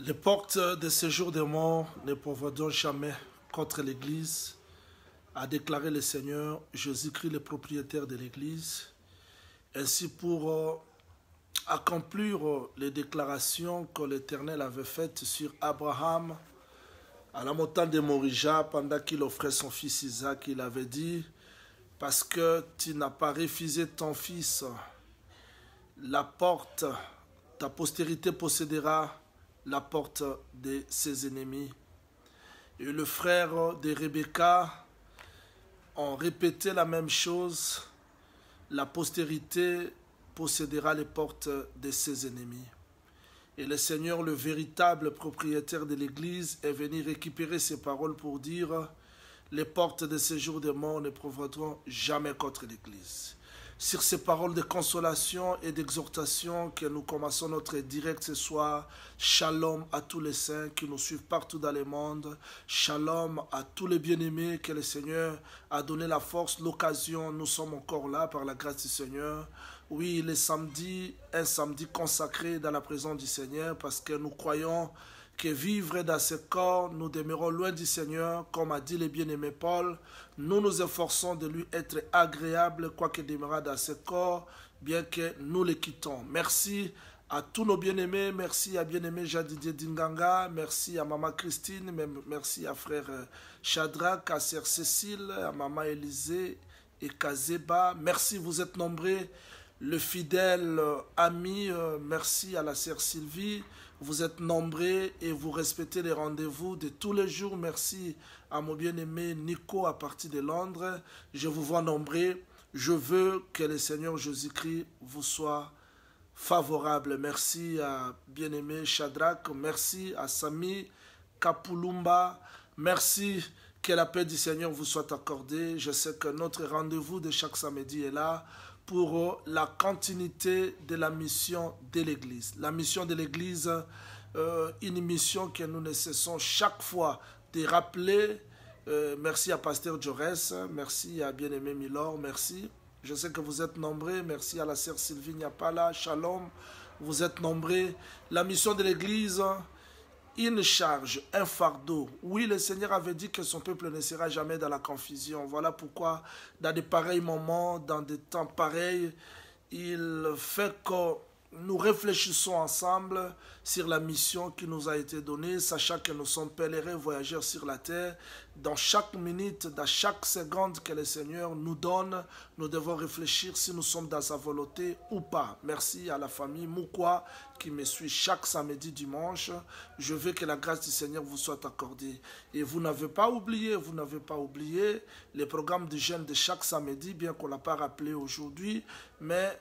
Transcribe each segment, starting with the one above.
Les portes de séjour des morts ne pourvoiront jamais contre l'Église, a déclaré le Seigneur. Jésus-Christ, le propriétaire de l'Église. Ainsi, pour accomplir les déclarations que l'Éternel avait faites sur Abraham à la montagne de Morija pendant qu'il offrait son fils Isaac, il avait dit: parce que tu n'as pas refusé ton fils, la porte, ta postérité possédera la porte de ses ennemis. Et le frère de Rebecca ont répété la même chose: la postérité possédera les portes de ses ennemis. Et le Seigneur, le véritable propriétaire de l'Église, est venu récupérer ces paroles pour dire: les portes de séjour des morts ne provoqueront jamais contre l'Église. Sur ces paroles de consolation et d'exhortation que nous commençons notre direct ce soir, shalom à tous les saints qui nous suivent partout dans le monde, shalom à tous les bien-aimés que le Seigneur a donné la force, l'occasion, nous sommes encore là par la grâce du Seigneur. Oui, le samedi, un samedi consacré dans la présence du Seigneur, parce que nous croyons que vivre dans ce corps, nous demeurons loin du Seigneur, comme a dit le bien-aimé Paul. Nous nous efforçons de lui être agréable, quoique demeurera dans ce corps, bien que nous le quittons. Merci à tous nos bien-aimés, merci à bien-aimé Jadidier Dinganga, merci à maman Christine, merci à frère Shadrach, à sœur Cécile, à maman Élisée et Kazeba. Merci, vous êtes nombreux. Le fidèle ami, merci à la sœur Sylvie. Vous êtes nombreux et vous respectez les rendez-vous de tous les jours. Merci à mon bien-aimé Nico à partir de Londres. Je vous vois nombreux. Je veux que le Seigneur Jésus-Christ vous soit favorable. Merci à bien-aimé Shadrach. Merci à Sami Kapulumba. Merci. Que la paix du Seigneur vous soit accordée. Je sais que notre rendez-vous de chaque samedi est là pour la continuité de la mission de l'Église. La mission de l'Église, une mission que nous ne cessons chaque fois de rappeler. Merci à Pasteur Jaurès, merci à bien-aimé Milor, merci. Je sais que vous êtes nombreux. Merci à la sœur Sylvie Niapala, shalom. Vous êtes nombreux. La mission de l'Église, une charge, un fardeau. Oui, le Seigneur avait dit que son peuple ne sera jamais dans la confusion. Voilà pourquoi, dans de pareils moments, dans des temps pareils, il fait que nous réfléchissons ensemble sur la mission qui nous a été donnée, sachant que nous sommes pèlerins, voyageurs sur la terre. Dans chaque minute, dans chaque seconde que le Seigneur nous donne, nous devons réfléchir si nous sommes dans sa volonté ou pas. Merci à la famille Moukwa qui me suit chaque samedi, dimanche. Je veux que la grâce du Seigneur vous soit accordée. Et vous n'avez pas oublié les programmes de jeûne de chaque samedi, bien qu'on ne l'a pas rappelé aujourd'hui, mais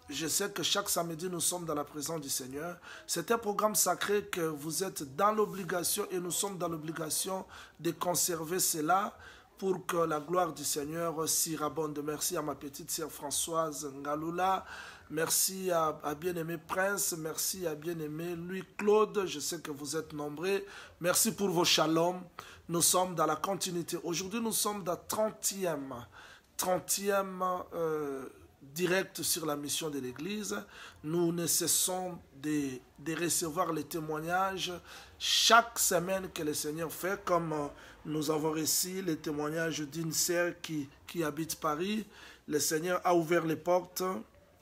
je sais que chaque samedi, nous sommes dans la présence du Seigneur. C'est un programme sacré que vous êtes dans l'obligation et nous sommes dans l'obligation de conserver cela pour que la gloire du Seigneur s'y rabonde. Merci à ma petite sœur Françoise Ngaloula. Merci à bien-aimé Prince. Merci à bien-aimé Louis-Claude. Je sais que vous êtes nombreux. Merci pour vos shalom. Nous sommes dans la continuité. Aujourd'hui, nous sommes dans 30e direct sur la mission de l'Église. Nous ne cessons de recevoir les témoignages chaque semaine que le Seigneur fait, comme nous avons reçu les témoignages d'une sœur qui habite Paris. Le Seigneur a ouvert les portes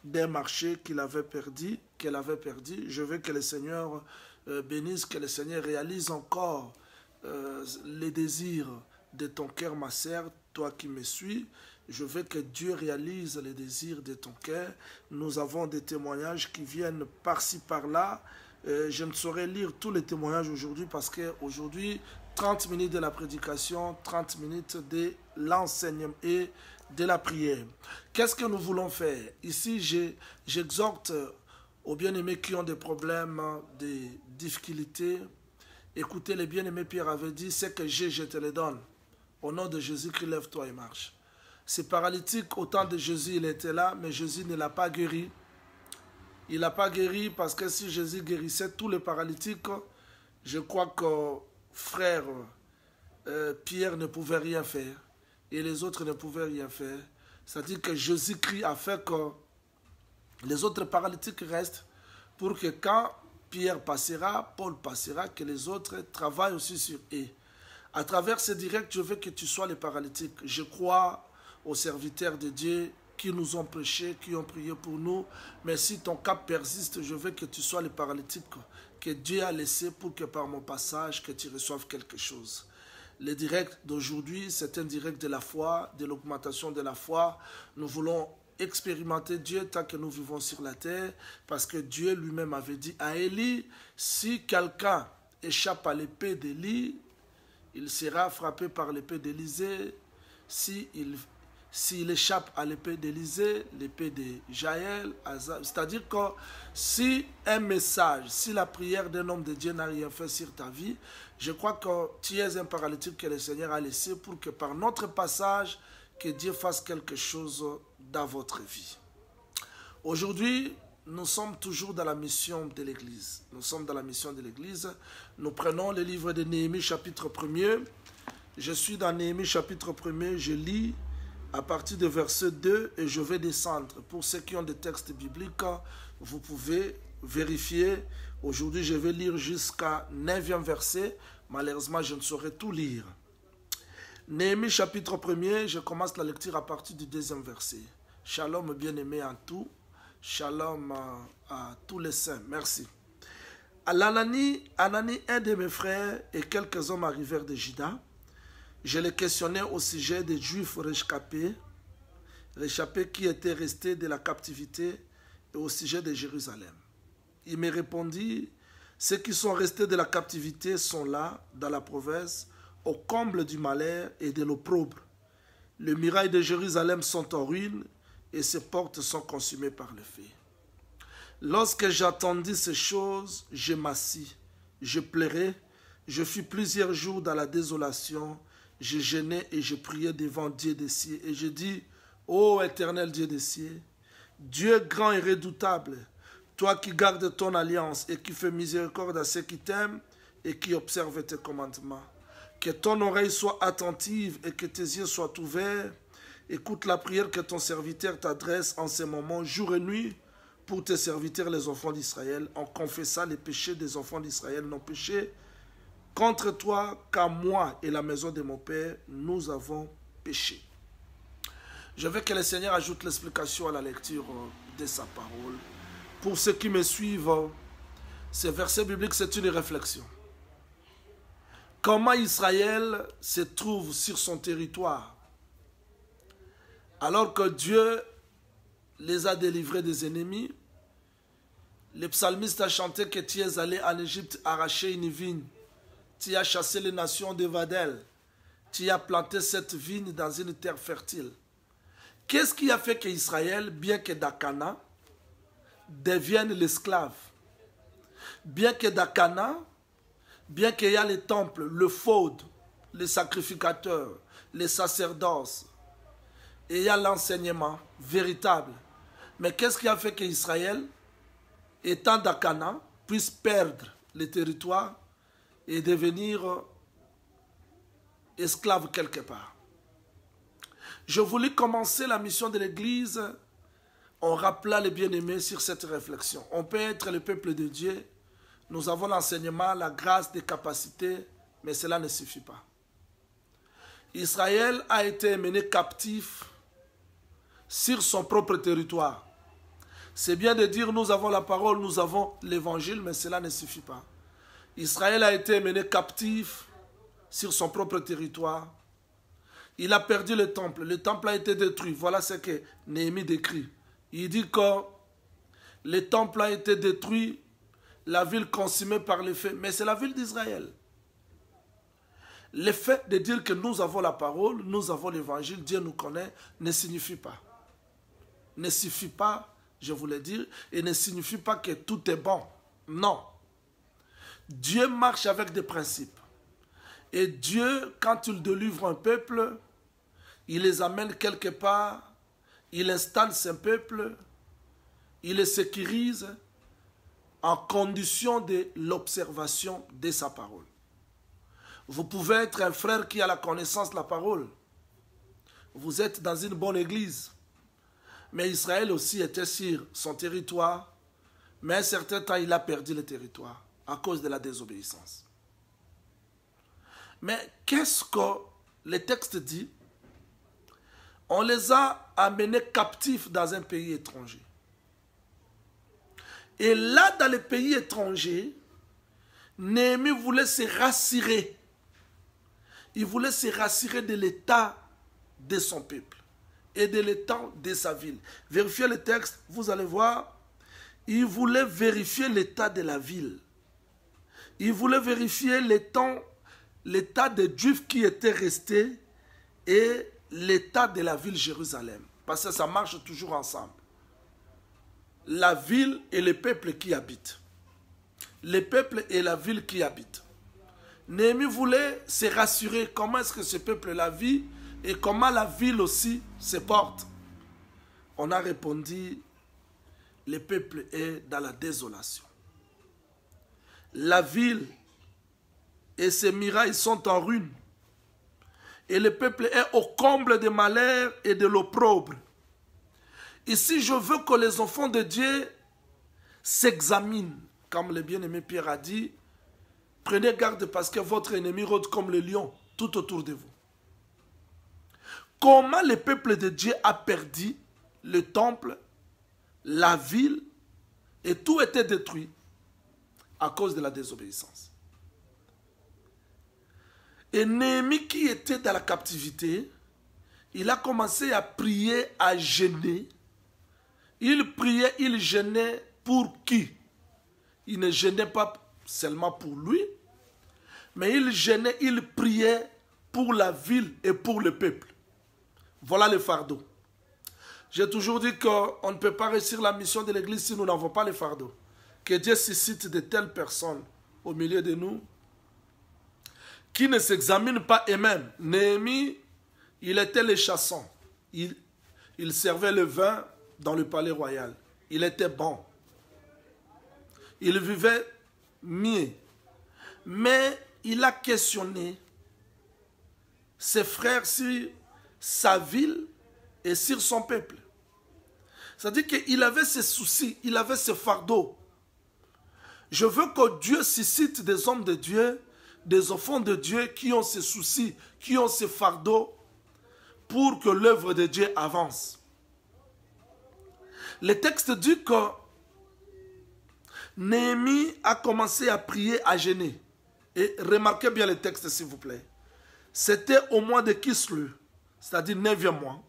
d'un marché qu'elle avait perdu. Je veux que le Seigneur bénisse, que le Seigneur réalise encore les désirs de ton cœur, ma sœur, toi qui me suis. Je veux que Dieu réalise les désirs de ton cœur. Nous avons des témoignages qui viennent par-ci, par-là. Je ne saurais lire tous les témoignages aujourd'hui parce qu'aujourd'hui, 30 minutes de la prédication, 30 minutes de l'enseignement et de la prière. Qu'est-ce que nous voulons faire? Ici, j'exhorte aux bien-aimés qui ont des problèmes, des difficultés. Écoutez, les bien-aimés, Pierre avait dit, ce que j'ai, je te le donne. Au nom de Jésus-Christ, lève-toi et marche. C'est paralytique, au temps de Jésus, il était là, mais Jésus ne l'a pas guéri. Il n'a pas guéri parce que si Jésus guérissait tous les paralytiques, je crois que frère Pierre ne pouvait rien faire et les autres ne pouvaient rien faire. C'est-à-dire que Jésus-Christ a fait que les autres paralytiques restent pour que quand Pierre passera, Paul passera, que les autres travaillent aussi sur eux. À travers ce direct, je veux que tu sois les paralytiques. Je crois aux serviteurs de Dieu qui nous ont prêché, qui ont prié pour nous. Mais si ton cas persiste, je veux que tu sois les paralytiques que Dieu a laissé pour que par mon passage, que tu reçoives quelque chose. Le direct d'aujourd'hui, c'est un direct de la foi, de l'augmentation de la foi. Nous voulons expérimenter Dieu tant que nous vivons sur la terre, parce que Dieu lui-même avait dit à Élie, si quelqu'un échappe à l'épée d'Élie, il sera frappé par l'épée d'Élisée. S'il échappe à l'épée d'Élisée, l'épée de Jaël, c'est-à-dire que si un message, si la prière d'un homme de Dieu n'a rien fait sur ta vie, je crois que tu es un paralytique que le Seigneur a laissé pour que par notre passage, que Dieu fasse quelque chose dans votre vie. Aujourd'hui, nous sommes toujours dans la mission de l'Église. Nous sommes dans la mission de l'Église. Nous prenons le livre de Néhémie chapitre 1er. Je suis dans Néhémie chapitre 1er, je lis à partir de verset 2 et je vais descendre. Pour ceux qui ont des textes bibliques, vous pouvez vérifier. Aujourd'hui, je vais lire jusqu'à 9e verset. Malheureusement, je ne saurais tout lire. Néhémie chapitre 1er, je commence la lecture à partir du 2e verset. Shalom bien-aimés en tout. Shalom à tous les saints. Merci. Anani, un de mes frères et quelques hommes arrivèrent de Juda. Je les questionnais au sujet des Juifs réchappés qui étaient restés de la captivité et au sujet de Jérusalem. Il me répondit, ceux qui sont restés de la captivité sont là, dans la province, au comble du malheur et de l'opprobre. Les murailles de Jérusalem sont en ruine et ses portes sont consumées par le feu. Lorsque j'entendis ces choses, je m'assis, je pleurais, je fus plusieurs jours dans la désolation, je jeûnais et je priais devant Dieu des cieux. Et je dis, ô éternel Dieu des cieux, Dieu grand et redoutable, toi qui gardes ton alliance et qui fais miséricorde à ceux qui t'aiment et qui observent tes commandements. Que ton oreille soit attentive et que tes yeux soient ouverts. Écoute la prière que ton serviteur t'adresse en ces moments, jour et nuit, pour tes serviteurs les enfants d'Israël, en confessant les péchés des enfants d'Israël non péchés. Contre toi, car moi et la maison de mon Père, nous avons péché. Je veux que le Seigneur ajoute l'explication à la lecture de sa parole. Pour ceux qui me suivent, ce verset biblique, c'est une réflexion. Comment Israël se trouve sur son territoire alors que Dieu les a délivrés des ennemis. Le psalmiste a chanté que tu es allé en Égypte arracher une vigne. Tu as chassé les nations de Vadel. Tu as planté cette vigne dans une terre fertile. Qu'est-ce qui a fait qu'Israël, bien que Dakana, devienne l'esclave? Bien que Dakana, bien qu'il y a les temples, le faud, les sacrificateurs, les sacerdoces, et il y a l'enseignement véritable. Mais qu'est-ce qui a fait qu'Israël, étant Dakana, puisse perdre les territoires et devenir esclave quelque part? Je voulais commencer la mission de l'Église en rappelant les bien-aimés sur cette réflexion. On peut être le peuple de Dieu, nous avons l'enseignement, la grâce, des capacités, mais cela ne suffit pas. Israël a été mené captif sur son propre territoire. C'est bien de dire nous avons la parole, nous avons l'évangile, mais cela ne suffit pas. Israël a été mené captif sur son propre territoire. Il a perdu le temple a été détruit. Voilà ce que Néhémie décrit. Il dit que le temple a été détruit, la ville consumée par les feux, mais c'est la ville d'Israël. Le fait de dire que nous avons la parole, nous avons l'évangile, Dieu nous connaît, ne signifie pas. Ne suffit pas, je voulais dire, et ne signifie pas que tout est bon. Non. Dieu marche avec des principes. Et Dieu, quand il délivre un peuple, il les amène quelque part, il installe son peuple, il les sécurise en condition de l'observation de sa parole. Vous pouvez être un frère qui a la connaissance de la parole. Vous êtes dans une bonne église. Mais Israël aussi était sur son territoire, Mais à un certain temps, il a perdu le territoire à cause de la désobéissance. Mais qu'est-ce que le texte dit? On les a amenés captifs dans un pays étranger. Et là, dans le pays étranger, Néhémie voulait se rassurer. Il voulait se rassurer de l'état de son peuple et de l'état de sa ville. Vérifiez le texte, vous allez voir, il voulait vérifier l'état de la ville. Il voulait vérifier l'état des Juifs qui étaient restés et l'état de la ville Jérusalem. Parce que ça marche toujours ensemble. La ville et le peuple qui habitent. Le peuple et la ville qui habitent. Néhémie voulait se rassurer comment est-ce que ce peuple-là vit et comment la ville aussi se porte. On a répondu, le peuple est dans la désolation. La ville et ses murailles sont en ruine. Et le peuple est au comble des malheurs et de l'opprobre. Ici, je veux que les enfants de Dieu s'examinent. Comme le bien-aimé Pierre a dit, prenez garde parce que votre ennemi rôde comme le lion tout autour de vous. Comment le peuple de Dieu a perdu le temple, la ville, et tout était détruit à cause de la désobéissance. Et Néhémie qui était dans la captivité, il a commencé à prier, à jeûner. Il priait, il jeûnait pour qui? Il ne jeûnait pas seulement pour lui, mais il jeûnait, il priait pour la ville et pour le peuple. Voilà le fardeau. J'ai toujours dit qu'on ne peut pas réussir la mission de l'Église si nous n'avons pas le fardeau. Que Dieu suscite de telles personnes au milieu de nous qui ne s'examinent pas eux-mêmes. Néhémie, il était le chasson. Il servait le vin dans le palais royal. Il était bon. Il vivait mieux. Mais il a questionné ses frères sur sa ville et sur son peuple. C'est-à-dire qu'il avait ses soucis, il avait ses fardeaux. Je veux que Dieu suscite des hommes de Dieu, des enfants de Dieu qui ont ces soucis, qui ont ces fardeaux pour que l'œuvre de Dieu avance. Le texte dit que Néhémie a commencé à prier, à jeûner. Et remarquez bien le texte s'il vous plaît. C'était au mois de Kislev, c'est-à-dire 9e mois.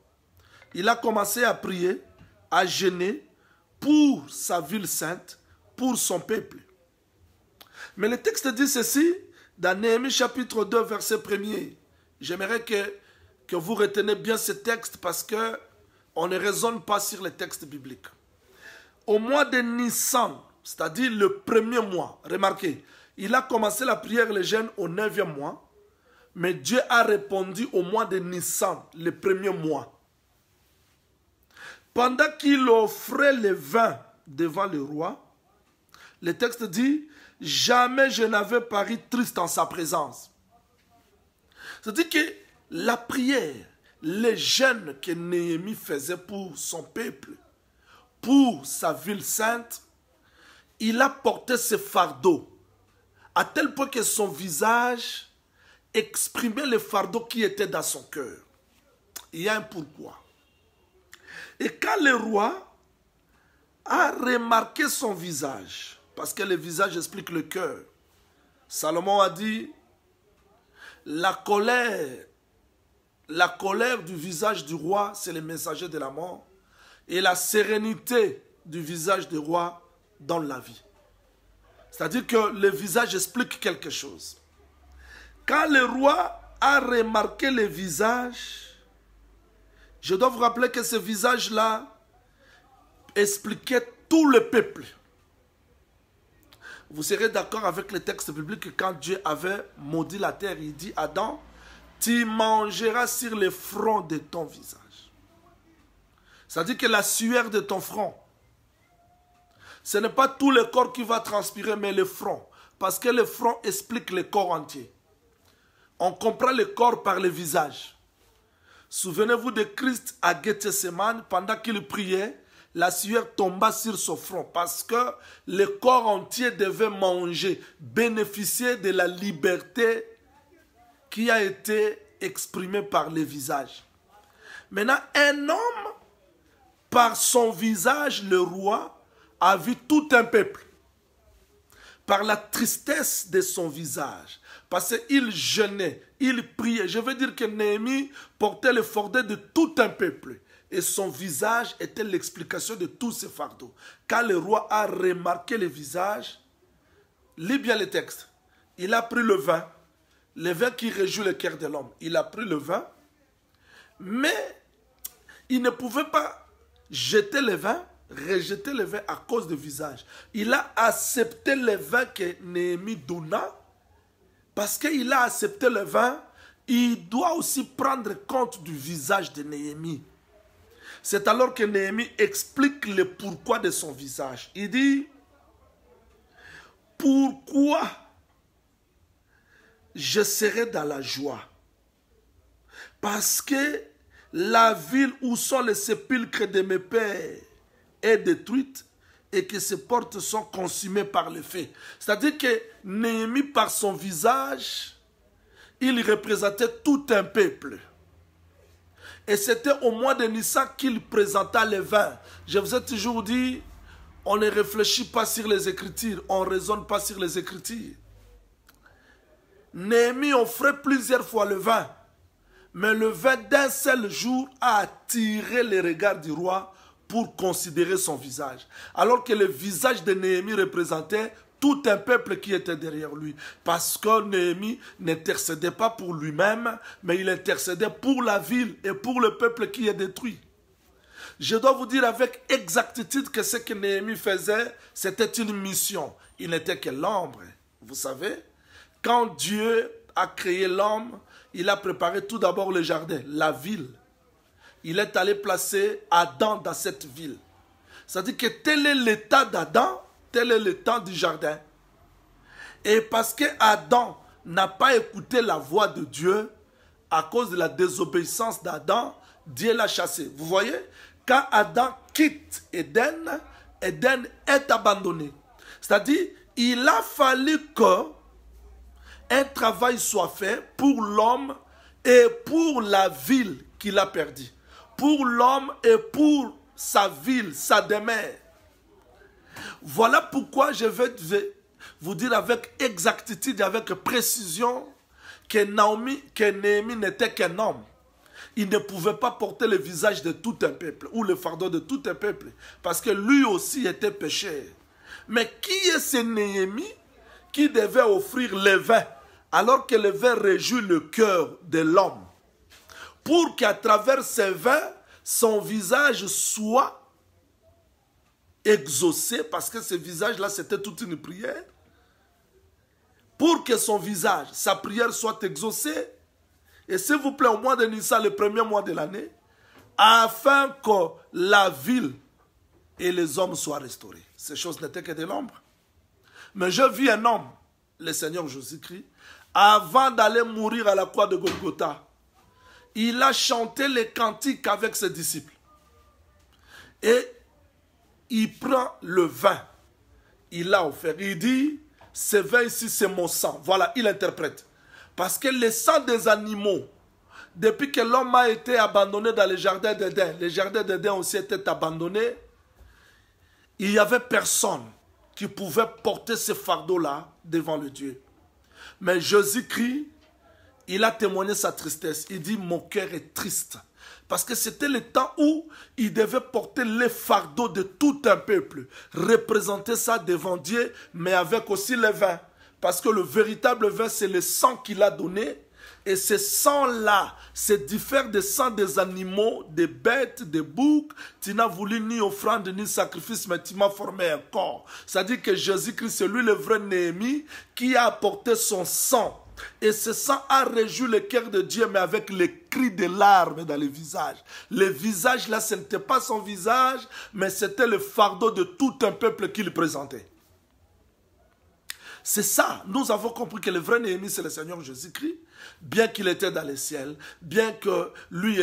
Il a commencé à prier, à jeûner pour sa ville sainte, pour son peuple. Mais le texte dit ceci, dans Néhémie chapitre 2, verset 1er. J'aimerais que vous retenez bien ce texte parce qu'on ne raisonne pas sur les textes bibliques. Au mois de Nissan, c'est-à-dire le 1er mois, remarquez, il a commencé la prière et le jeûne au 9e mois, mais Dieu a répondu au mois de Nissan, le 1er mois. Pendant qu'il offrait le vin devant le roi, le texte dit, jamais je n'avais paru triste en sa présence. C'est-à-dire que la prière, les jeûnes que Néhémie faisait pour son peuple, pour sa ville sainte, il a porté ce fardeau, à tel point que son visage exprimait le fardeau qui était dans son cœur. Il y a un pourquoi. Et quand le roi a remarqué son visage, parce que le visage explique le cœur, Salomon a dit, la colère du visage du roi, c'est le messager de la mort, et la sérénité du visage du roi donne la vie. C'est-à-dire que le visage explique quelque chose. Quand le roi a remarqué le visage, je dois vous rappeler que ce visage-là expliquait tout le peuple. Vous serez d'accord avec le texte biblique que quand Dieu avait maudit la terre, il dit, Adam, tu mangeras sur le front de ton visage. C'est-à-dire que la sueur de ton front, ce n'est pas tout le corps qui va transpirer, mais le front. Parce que le front explique le corps entier. On comprend le corps par le visage. Souvenez-vous de Christ à Gethsemane, pendant qu'il priait, la sueur tomba sur son front parce que le corps entier devait manger, bénéficier de la liberté qui a été exprimée par le visage. Maintenant, un homme, par son visage, le roi, a vu tout un peuple. Par la tristesse de son visage. Parce qu'il jeûnait, il priait. Je veux dire que Néhémie portait le fardeau de tout un peuple. Et son visage était l'explication de tous ces fardeaux. Quand le roi a remarqué le visage, lis bien le texte. Il a pris le vin qui réjouit le cœur de l'homme. Il a pris le vin, mais il ne pouvait pas jeter le vin, rejeter le vin à cause du visage. Il a accepté le vin que Néhémie donna, parce qu'il a accepté le vin, il doit aussi prendre compte du visage de Néhémie. C'est alors que Néhémie explique le pourquoi de son visage. Il dit, pourquoi je serai dans la joie? Parce que la ville où sont les sépulcres de mes pères est détruite et que ses portes sont consumées par le feu. C'est-à-dire que Néhémie, par son visage, il représentait tout un peuple. Et c'était au mois de Nissan qu'il présenta le vin. Je vous ai toujours dit, on ne réfléchit pas sur les Écritures, on ne raisonne pas sur les Écritures. Néhémie offrait plusieurs fois le vin, mais le vin d'un seul jour a attiré les regards du roi pour considérer son visage. Alors que le visage de Néhémie représentait tout un peuple qui était derrière lui. Parce que Néhémie n'intercédait pas pour lui-même, mais il intercédait pour la ville et pour le peuple qui est détruit. Je dois vous dire avec exactitude que ce que Néhémie faisait, c'était une mission. Il n'était que l'ombre. Vous savez, quand Dieu a créé l'homme, il a préparé tout d'abord le jardin, la ville. Il est allé placer Adam dans cette ville. C'est-à-dire que tel est l'état d'Adam, tel est l'état du jardin. Et parce que Adam n'a pas écouté la voix de Dieu, à cause de la désobéissance d'Adam, Dieu l'a chassé. Vous voyez, quand Adam quitte Éden, Éden est abandonné. C'est-à-dire, il a fallu qu'un travail soit fait pour l'homme et pour la ville qu'il a perdue. Pour l'homme et pour sa ville, sa demeure. Voilà pourquoi je vais vous dire avec exactitude et avec précision que Néhémie n'était qu'un homme. Il ne pouvait pas porter le visage de tout un peuple ou le fardeau de tout un peuple parce que lui aussi était pécheur. Mais qui est ce Néhémie qui devait offrir le vin alors que le vin réjouit le cœur de l'homme pour qu'à travers ce vin, son visage soit exaucé, parce que ce visage-là, c'était toute une prière. Pour que son visage, sa prière soit exaucée, et s'il vous plaît, au mois de Nissan, le premier mois de l'année, afin que la ville et les hommes soient restaurés. Ces choses n'étaient que de l'ombre. Mais je vis un homme, le Seigneur Jésus-Christ, avant d'aller mourir à la croix de Golgotha, il a chanté les cantiques avec ses disciples. Et il prend le vin. Il l'a offert. Il dit, ce vin ici, c'est mon sang. Voilà, il interprète. Parce que le sang des animaux, depuis que l'homme a été abandonné dans le jardin d'Éden, le jardin d'Éden aussi était abandonné, il n'y avait personne qui pouvait porter ce fardeau-là devant le Dieu. Mais Jésus-Christ, il a témoigné sa tristesse. Il dit, mon cœur est triste. Parce que c'était le temps où il devait porter les fardeaux de tout un peuple. Représenter ça devant Dieu, mais avec aussi le vin. Parce que le véritable vin, c'est le sang qu'il a donné. Et ce sang-là, c'est diffère des sangs des animaux, des bêtes, des boucs. Tu n'as voulu ni offrande ni sacrifice, mais tu m'as formé un corps. C'est-à-dire que Jésus-Christ, c'est lui le vrai Néhémie qui a apporté son sang. Et ce sang a réjoui le cœur de Dieu, mais avec les cris de larmes dans le visage. Le visage là, ce n'était pas son visage, mais c'était le fardeau de tout un peuple qu'il présentait. C'est ça, nous avons compris que le vrai Néhémie, c'est le Seigneur Jésus-Christ. Bien qu'il était dans les ciels, bien que lui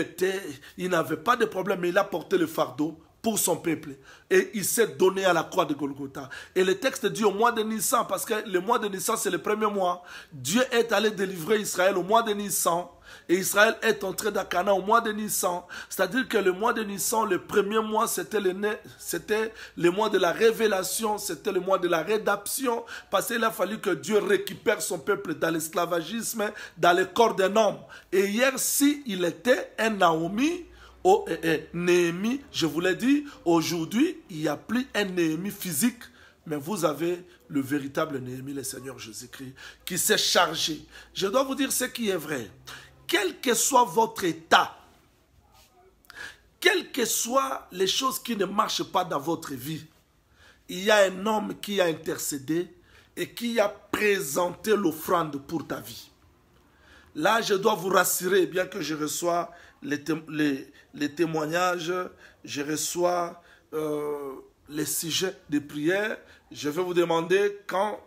il n'avait pas de problème, mais il a porté le fardeau pour son peuple. Et il s'est donné à la croix de Golgotha. Et le texte dit au mois de Nissan, parce que le mois de Nissan, c'est le premier mois. Dieu est allé délivrer Israël au mois de Nissan. Et Israël est entré dans Canaan au mois de Nissan. C'est-à-dire que le mois de Nissan, le premier mois, c'était le mois de la révélation, c'était le mois de la rédemption. Parce qu'il a fallu que Dieu récupère son peuple dans l'esclavagisme, dans le corps d'un homme. Et hier, si il était un Naomi, Néhémie, je vous l'ai dit, aujourd'hui, il n'y a plus un Néhémie physique, mais vous avez le véritable Néhémie, le Seigneur Jésus-Christ, qui s'est chargé. Je dois vous dire ce qui est vrai. Quel que soit votre état, quelles que soient les choses qui ne marchent pas dans votre vie, il y a un homme qui a intercédé et qui a présenté l'offrande pour ta vie. Là, je dois vous rassurer, bien que je reçois les témoignages, je reçois les sujets de prière. Je vais vous demander quand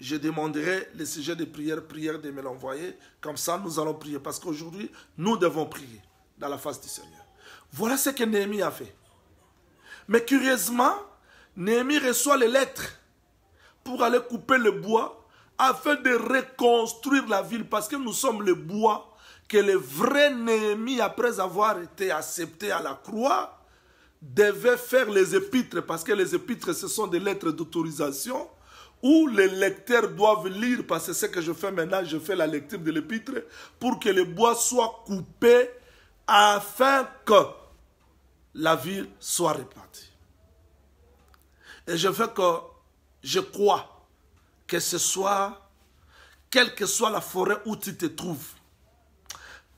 je demanderai les sujets de prière de me l'envoyer. Comme ça, nous allons prier. Parce qu'aujourd'hui, nous devons prier dans la face du Seigneur. Voilà ce que Néhémie a fait. Mais curieusement, Néhémie reçoit les lettres pour aller couper le bois afin de reconstruire la ville. Parce que nous sommes le bois que le vrai Néhémie, après avoir été accepté à la croix, devait faire les épîtres. Parce que les épîtres, ce sont des lettres d'autorisation où les lecteurs doivent lire. Parce que c'est ce que je fais maintenant, je fais la lecture de l'épître pour que le bois soit coupé afin que la ville soit répartie. Et je crois que ce soit, quelle que soit la forêt où tu te trouves,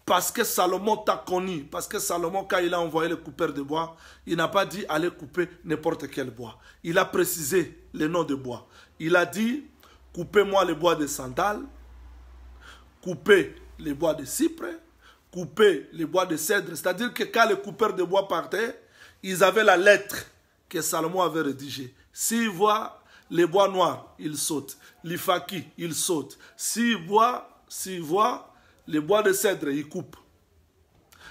parce que Salomon t'a connu, parce que Salomon, quand il a envoyé le coupeur de bois, il n'a pas dit allez couper n'importe quel bois. Il a précisé le nom de bois. Il a dit coupez-moi les bois de sandal, coupez les bois de cyprès, coupez les bois de cèdre. C'est-à-dire que quand les coupeurs de bois partaient, ils avaient la lettre que Salomon avait rédigée. S'ils voient les bois noirs, ils sautent. L'ifaki, ils sautent. S'ils voient les bois de cèdre, ils coupent.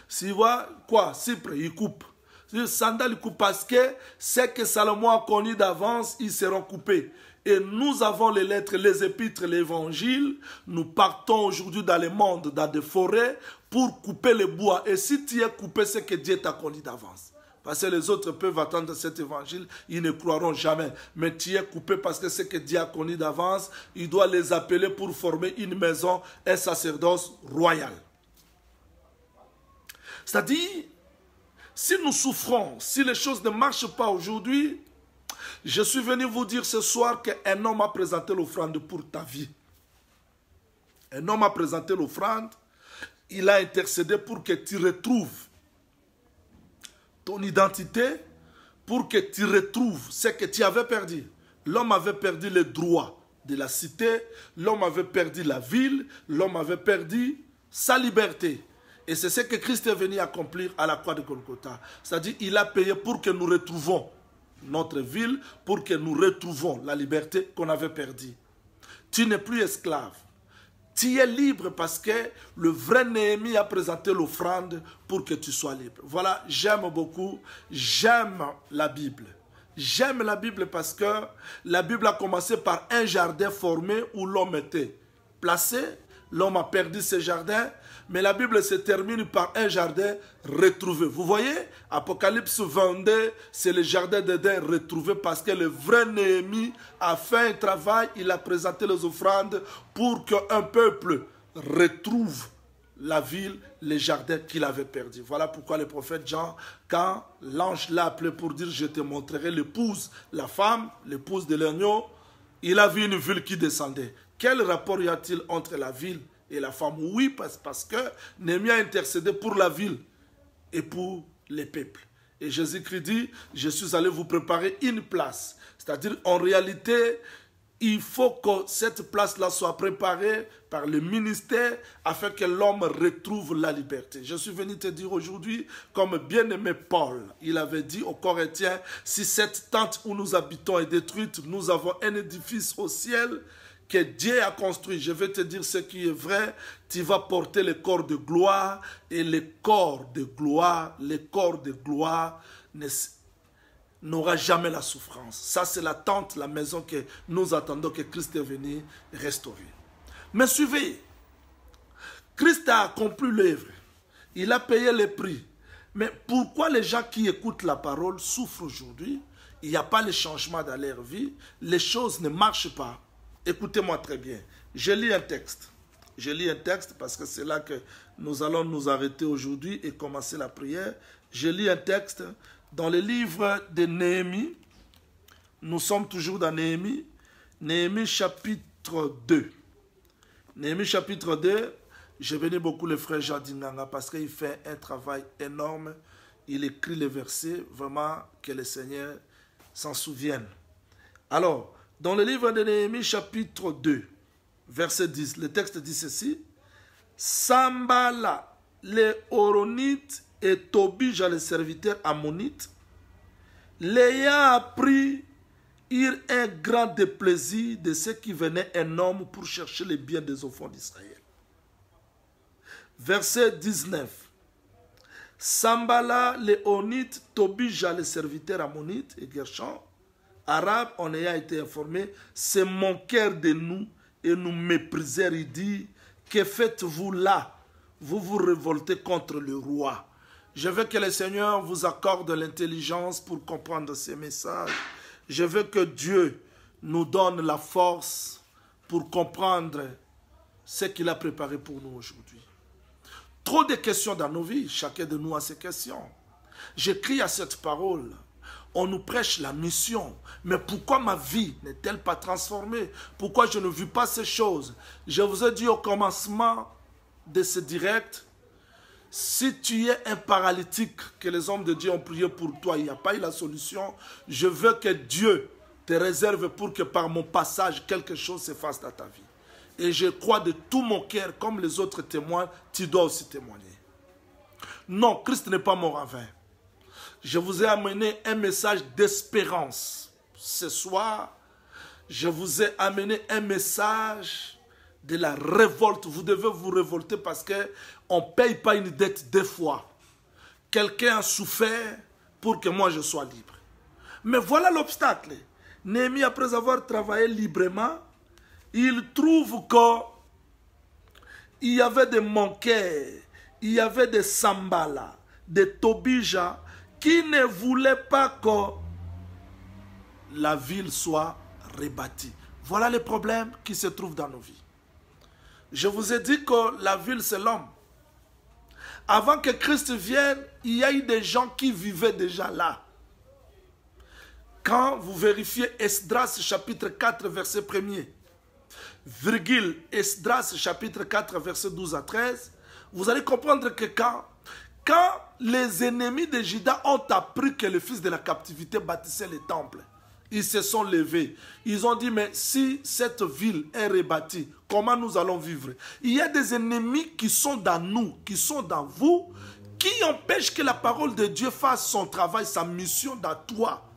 S'ils voient quoi? Cyprès, ils coupent. Les sandales, ils coupent parce que c'est que Salomon a connu d'avance, ils seront coupés. Et nous avons les lettres, les épîtres, l'évangile. Nous partons aujourd'hui dans le monde, dans des forêts, pour couper les bois. Et si tu es coupé, c'est que Dieu t'a connu d'avance. Parce que les autres peuvent attendre cet évangile, ils ne croiront jamais. Mais tu es coupé parce que c'est que Dieu a connu d'avance. Il doit les appeler pour former une maison, un sacerdoce royal. C'est-à-dire, si nous souffrons, si les choses ne marchent pas aujourd'hui, je suis venu vous dire ce soir qu'un homme a présenté l'offrande pour ta vie. Un homme a présenté l'offrande, il a intercédé pour que tu retrouves ton identité, pour que tu retrouves ce que tu avais perdu. L'homme avait perdu les droits de la cité, l'homme avait perdu la ville, l'homme avait perdu sa liberté. Et c'est ce que Christ est venu accomplir à la croix de Golgotha. C'est-à-dire qu'il a payé pour que nous retrouvions notre ville, pour que nous retrouvions la liberté qu'on avait perdue. Tu n'es plus esclave. Tu es libre parce que le vrai Néhémie a présenté l'offrande pour que tu sois libre. Voilà, j'aime beaucoup, j'aime la Bible. J'aime la Bible parce que la Bible a commencé par un jardin formé où l'homme était placé. L'homme a perdu ce jardin, mais la Bible se termine par un jardin retrouvé. Vous voyez, Apocalypse 22, c'est le jardin d'Éden retrouvé parce que le vrai Néhémie a fait un travail, il a présenté les offrandes pour qu'un peuple retrouve la ville, les jardins qu'il avait perdus. Voilà pourquoi le prophète Jean, quand l'ange l'a appelé pour dire « Je te montrerai l'épouse, la femme, l'épouse de l'agneau », il a vu une ville qui descendait. Quel rapport y a-t-il entre la ville et la femme? Oui, parce que Néhémie a intercédé pour la ville et pour les peuples. Et Jésus-Christ dit, je suis allé vous préparer une place. C'est-à-dire, en réalité, il faut que cette place-là soit préparée par le ministère afin que l'homme retrouve la liberté. Je suis venu te dire aujourd'hui, comme bien-aimé Paul, il avait dit aux Corinthiens, si cette tente où nous habitons est détruite, nous avons un édifice au ciel que Dieu a construit. Je vais te dire ce qui est vrai. Tu vas porter le corps de gloire et le corps de gloire n'aura jamais la souffrance. Ça, c'est la tente, la maison que nous attendons que Christ est venu restaurer. Mais suivez, Christ a accompli l'œuvre. Il a payé le prix. Mais pourquoi les gens qui écoutent la parole souffrent aujourd'hui? Il n'y a pas de changement dans leur vie. Les choses ne marchent pas. Écoutez-moi très bien. Je lis un texte. Je lis un texte parce que c'est là que nous allons nous arrêter aujourd'hui et commencer la prière. Je lis un texte dans le livre de Néhémie. Nous sommes toujours dans Néhémie. Néhémie chapitre 2. Néhémie chapitre 2. Je bénis beaucoup le frère Jean Dinganga parce qu'il fait un travail énorme. Il écrit les versets, vraiment que le Seigneur s'en souvienne. Alors, dans le livre de Néhémie chapitre 2, verset 10, le texte dit ceci. Sambala, les Horonites et Tobija, les serviteurs ammonites, l'ayant appris, eurent un grand déplaisir de ceux qui venaient un homme pour chercher les biens des enfants d'Israël. Verset 19. Sambala, les Horonites, Tobija, les serviteurs ammonites et Gershon, arabes, en ayant été informés, se moquèrent de nous et nous méprisèrent. Ils disent, que faites-vous là? Vous vous révoltez contre le roi. Je veux que le Seigneur vous accorde l'intelligence pour comprendre ces messages. Je veux que Dieu nous donne la force pour comprendre ce qu'il a préparé pour nous aujourd'hui. Trop de questions dans nos vies, chacun de nous a ses questions. J'écris à cette parole. On nous prêche la mission. Mais pourquoi ma vie n'est-elle pas transformée? Pourquoi je ne vis pas ces choses? Je vous ai dit au commencement de ce direct, si tu es un paralytique, que les hommes de Dieu ont prié pour toi, il n'y a pas eu la solution, je veux que Dieu te réserve pour que par mon passage, quelque chose se fasse dans ta vie. Et je crois de tout mon cœur, comme les autres témoignent, tu dois aussi témoigner. Non, Christ n'est pas mort en vain. Je vous ai amené un message d'espérance. Ce soir, je vous ai amené un message de la révolte. Vous devez vous révolter parce qu'on ne paye pas une dette deux fois. Quelqu'un a souffert pour que moi je sois libre. Mais voilà l'obstacle. Néhémie, après avoir travaillé librement, il trouve qu'il y avait des manqueurs, il y avait des Sambala, des Tobija, qui ne voulaient pas que la ville soit rebâtie. Voilà les problèmes qui se trouvent dans nos vies. Je vous ai dit que la ville, c'est l'homme. Avant que Christ vienne, il y a eu des gens qui vivaient déjà là. Quand vous vérifiez Esdras chapitre 4, verset 1er, virgule Esdras chapitre 4, verset 12 à 13, vous allez comprendre que quand les ennemis de Juda ont appris que le fils de la captivité bâtissait le temple, ils se sont levés. Ils ont dit, mais si cette ville est rebâtie, comment nous allons vivre? Il y a des ennemis qui sont dans nous, qui sont dans vous, qui empêchent que la parole de Dieu fasse son travail, sa mission dans toi.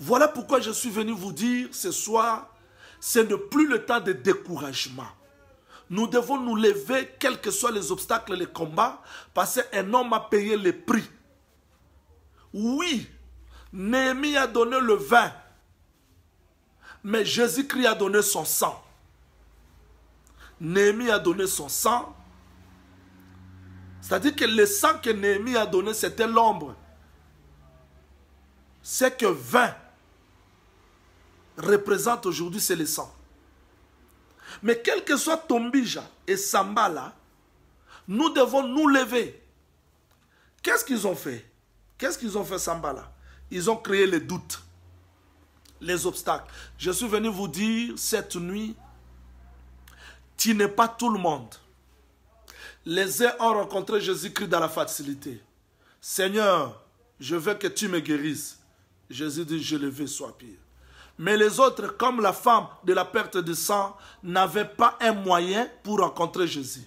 Voilà pourquoi je suis venu vous dire ce soir, ce n'est plus le temps de découragement. Nous devons nous lever, quels que soient les obstacles, les combats, parce qu'un homme a payé le prix. Oui, Néhémie a donné le vin, mais Jésus-Christ a donné son sang. Néhémie a donné son sang, c'est-à-dire que le sang que Néhémie a donné, c'était l'ombre. Ce que vin représente aujourd'hui, c'est le sang. Mais quel que soit Tombija et Sambala, nous devons nous lever. Qu'est-ce qu'ils ont fait? Qu'est-ce qu'ils ont fait, Sambala? Ils ont créé les doutes, les obstacles. Je suis venu vous dire cette nuit, tu n'es pas tout le monde. Les uns ont rencontré Jésus-Christ dans la facilité. Seigneur, je veux que tu me guérisses. Jésus dit, je le veux, sois pire. Mais les autres, comme la femme de la perte de sang, n'avaient pas un moyen pour rencontrer Jésus.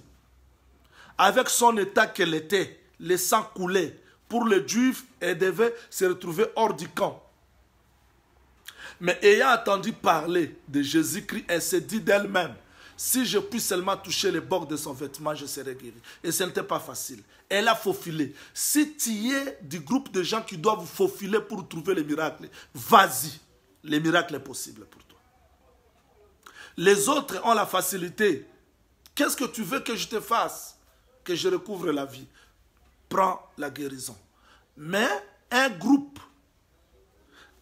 Avec son état qu'elle était, le sang coulait. Pour les Juifs, elle devait se retrouver hors du camp. Mais ayant entendu parler de Jésus-Christ, elle s'est dit d'elle-même, si je puis seulement toucher les bords de son vêtement, je serai guéri. Et ce n'était pas facile. Elle a faufilé. Si tu es du groupe de gens qui doivent faufiler pour trouver les miracles, vas-y. Les miracles sont possibles pour toi. Les autres ont la facilité. Qu'est-ce que tu veux que je te fasse? Que je recouvre la vie. Prends la guérison. Mais un groupe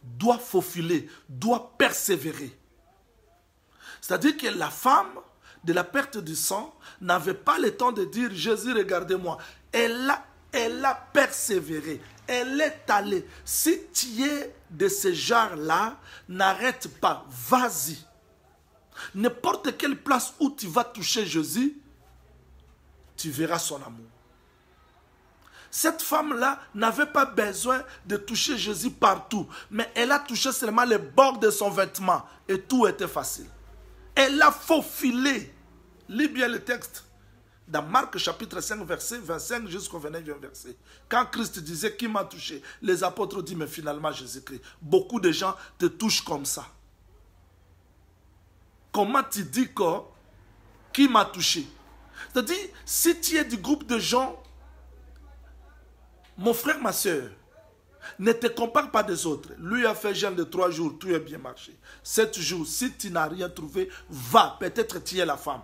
doit faufiler, doit persévérer. C'est-à-dire que la femme de la perte du sang n'avait pas le temps de dire « Jésus, regardez-moi ». Elle a persévéré. Elle est allée. Si tu es de ce genre-là, n'arrête pas. Vas-y. N'importe quelle place où tu vas toucher Jésus, tu verras son amour. Cette femme-là n'avait pas besoin de toucher Jésus partout, mais elle a touché seulement les bords de son vêtement et tout était facile. Elle a faufilé. Lis bien le texte. Dans Marc chapitre 5, verset 25 jusqu'au 29e verset. Quand Christ disait « Qui m'a touché ?» Les apôtres disent « Mais finalement Jésus-Christ. » Beaucoup de gens te touchent comme ça. Comment tu dis que « Qui m'a touché ?» C'est-à-dire, si tu es du groupe de gens, mon frère, ma soeur, ne te compare pas des autres. Lui a fait jeûne de 3 jours, tout a bien marché. 7 jours, si tu n'as rien trouvé, va. Peut-être tu es la femme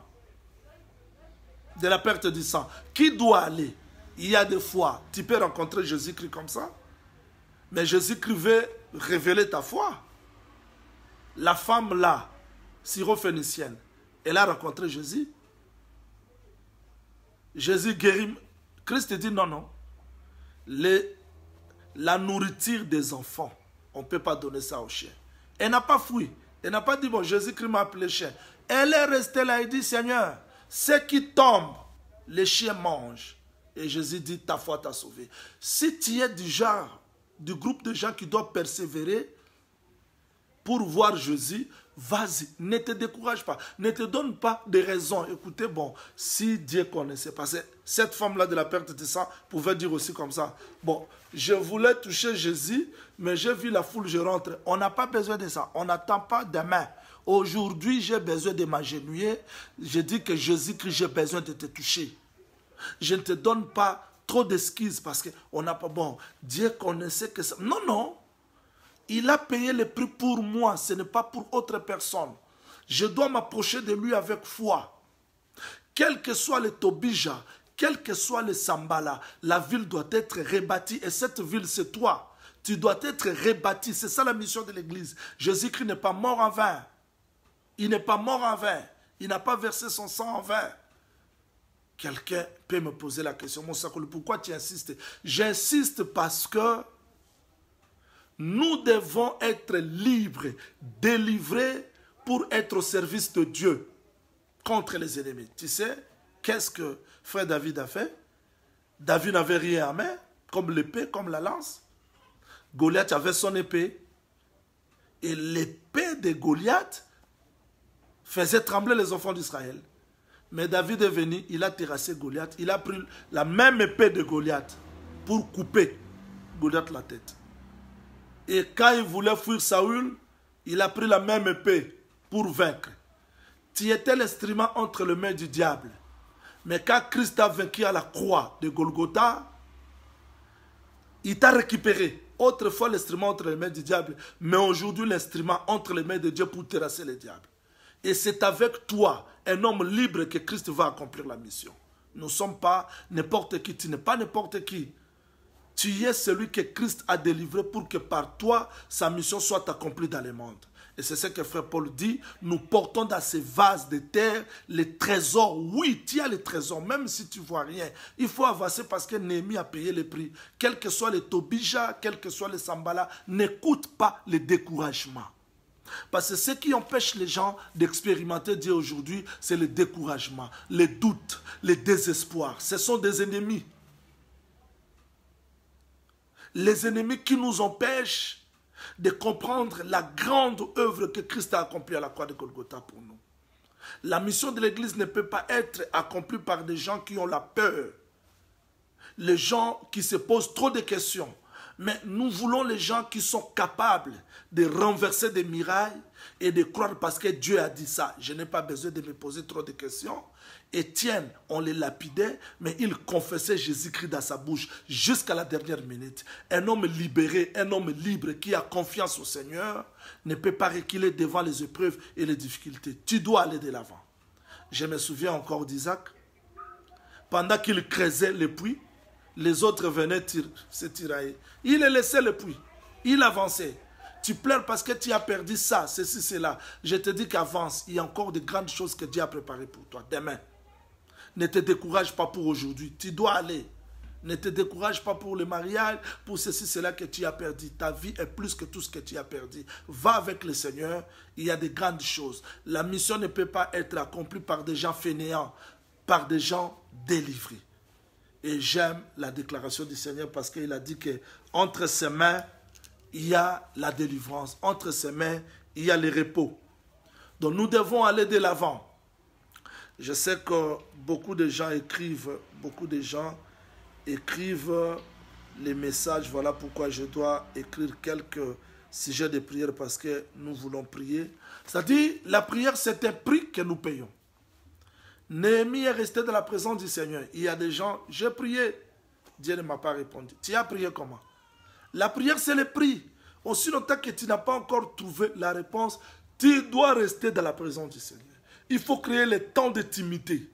de la perte du sang. Qui doit aller? Il y a des fois, tu peux rencontrer Jésus-Christ comme ça. Mais Jésus-Christ veut révéler ta foi. La femme là, syrophénicienne, elle a rencontré Jésus. Jésus guérit. Christ dit non, non. La nourriture des enfants, on ne peut pas donner ça aux chiens. Elle n'a pas fui. Elle n'a pas dit, bon, Jésus-Christ m'a appelé chien. Elle est restée là et dit, Seigneur, ce qui tombe, les chiens mangent. Et Jésus dit, ta foi t'a sauvé. Si tu es du genre, du groupe de gens qui doivent persévérer pour voir Jésus, vas-y, ne te décourage pas. Ne te donne pas de raisons. Écoutez, bon, si Dieu connaissait, parce que cette femme-là de la perte de sang pouvait dire aussi comme ça, bon, je voulais toucher Jésus, mais j'ai vu la foule, je rentre. On n'a pas besoin de ça. On n'attend pas demain. Aujourd'hui, j'ai besoin de m'agenouiller. Je dis que Jésus-Christ, j'ai besoin de te toucher. Je ne te donne pas trop d'excuses parce qu'on n'a pas... Bon, Dieu connaissait que ça... Non, non. Il a payé le prix pour moi. Ce n'est pas pour autre personne. Je dois m'approcher de lui avec foi. Quel que soit le Tobija, quel que soit le Sambala, la ville doit être rebâtie. Et cette ville, c'est toi. Tu dois être rebâti. C'est ça la mission de l'Église. Jésus-Christ n'est pas mort en vain. Il n'est pas mort en vain. Il n'a pas versé son sang en vain. Quelqu'un peut me poser la question, mon Sakolo, pourquoi tu insistes? J'insiste parce que nous devons être libres, délivrés pour être au service de Dieu contre les ennemis. Tu sais, qu'est-ce que frère David a fait? David n'avait rien à main, comme l'épée, comme la lance. Goliath avait son épée. Et l'épée de Goliath faisait trembler les enfants d'Israël. Mais David est venu, il a terrassé Goliath. Il a pris la même épée de Goliath pour couper Goliath la tête. Et quand il voulait fuir Saül, il a pris la même épée pour vaincre. Tu étais l'instrument entre les mains du diable. Mais quand Christ a vaincu à la croix de Golgotha, il t'a récupéré. Autrefois l'instrument entre les mains du diable, mais aujourd'hui l'instrument entre les mains de Dieu pour terrasser le diable. Et c'est avec toi, un homme libre, que Christ va accomplir la mission. Nous ne sommes pas n'importe qui, tu n'es pas n'importe qui. Tu es celui que Christ a délivré pour que par toi, sa mission soit accomplie dans le monde. Et c'est ce que frère Paul dit, nous portons dans ces vases de terre les trésors. Oui, tu as les trésors, même si tu ne vois rien. Il faut avancer parce que Néhémie a payé le prix. Quel que soit les Tobija, quel que soit les Sambala, n'écoute pas le découragement. Parce que ce qui empêche les gens d'expérimenter Dieu aujourd'hui, c'est le découragement, les doutes, le désespoir. Ce sont des ennemis. Les ennemis qui nous empêchent de comprendre la grande œuvre que Christ a accomplie à la croix de Golgotha pour nous. La mission de l'Église ne peut pas être accomplie par des gens qui ont la peur. Les gens qui se posent trop de questions. Mais nous voulons les gens qui sont capables de renverser des murailles et de croire parce que Dieu a dit ça. Je n'ai pas besoin de me poser trop de questions. Étienne, on les lapidait, mais il confessait Jésus-Christ dans sa bouche jusqu'à la dernière minute. Un homme libéré, un homme libre qui a confiance au Seigneur ne peut pas reculer devant les épreuves et les difficultés. Tu dois aller de l'avant. Je me souviens encore d'Isaac. Pendant qu'il creusait le puits, les autres venaient se tirailler. Il laissait le puits. Il avançait. Tu pleures parce que tu as perdu ça, ceci, cela. Je te dis qu'avance. Il y a encore de grandes choses que Dieu a préparées pour toi. Demain. Ne te décourage pas pour aujourd'hui. Tu dois aller. Ne te décourage pas pour le mariage, pour ceci, cela que tu as perdu. Ta vie est plus que tout ce que tu as perdu. Va avec le Seigneur. Il y a de grandes choses. La mission ne peut pas être accomplie par des gens fainéants, par des gens délivrés. Et j'aime la déclaration du Seigneur parce qu'il a dit que entre ses mains, il y a la délivrance. Entre ses mains, il y a le repos. Donc nous devons aller de l'avant. Je sais que beaucoup de gens écrivent les messages. Voilà pourquoi je dois écrire quelques sujets de prière parce que nous voulons prier. C'est-à-dire, la prière, c'est un prix que nous payons. Néhémie est resté dans la présence du Seigneur. Il y a des gens, j'ai prié, Dieu ne m'a pas répondu. Tu as prié comment? La prière, c'est le prix. Aussi longtemps que tu n'as pas encore trouvé la réponse, tu dois rester dans la présence du Seigneur. Il faut créer le temps d'intimité.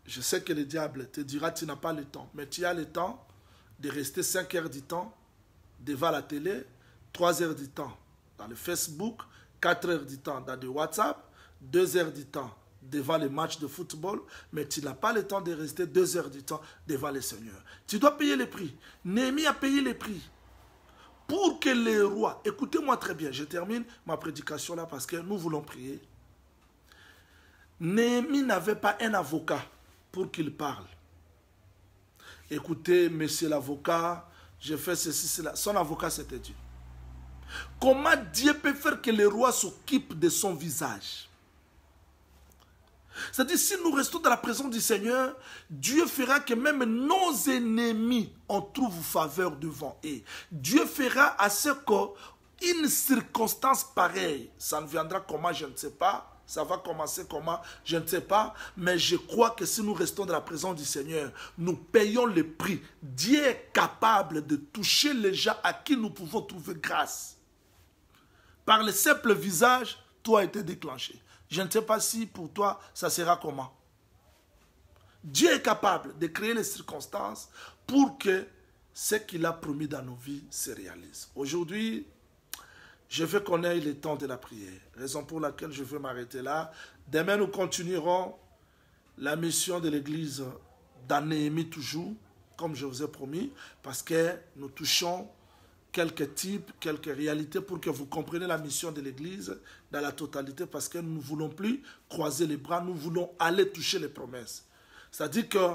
Je sais que le diable te dira que tu n'as pas le temps, mais tu as le temps de rester 5 heures du temps devant la télé, 3 heures du temps dans le Facebook, 4 heures du temps dans le WhatsApp, 2 heures du temps devant les matchs de football, mais tu n'as pas le temps de rester 2 heures du temps devant le Seigneur. Tu dois payer le prix. Néhémie a payé le prix. Pour que les rois, écoutez-moi très bien, je termine ma prédication là parce que nous voulons prier. Néhémie n'avait pas un avocat pour qu'il parle. Écoutez, monsieur l'avocat, je fais ceci, cela. Son avocat, c'était Dieu. Comment Dieu peut faire que le roi s'occupe de son visage? C'est-à-dire, si nous restons dans la présence du Seigneur, Dieu fera que même nos ennemis, on trouve faveur devant eux. Dieu fera à ce qu'une circonstance pareille, ça ne viendra comment, je ne sais pas. Ça va commencer comment, je ne sais pas. Mais je crois que si nous restons dans la présence du Seigneur, nous payons le prix. Dieu est capable de toucher les gens à qui nous pouvons trouver grâce. Par le simple visage, tout a été déclenché. Je ne sais pas si pour toi, ça sera comment. Dieu est capable de créer les circonstances pour que ce qu'il a promis dans nos vies se réalise. Aujourd'hui, je veux qu'on ait le temps de la prière. Raison pour laquelle je veux m'arrêter là. Demain, nous continuerons la mission de l'église dans Néhémie toujours, comme je vous ai promis, parce que nous touchons quelques types, quelques réalités pour que vous compreniez la mission de l'église dans la totalité, parce que nous ne voulons plus croiser les bras, nous voulons aller toucher les promesses. C'est-à-dire que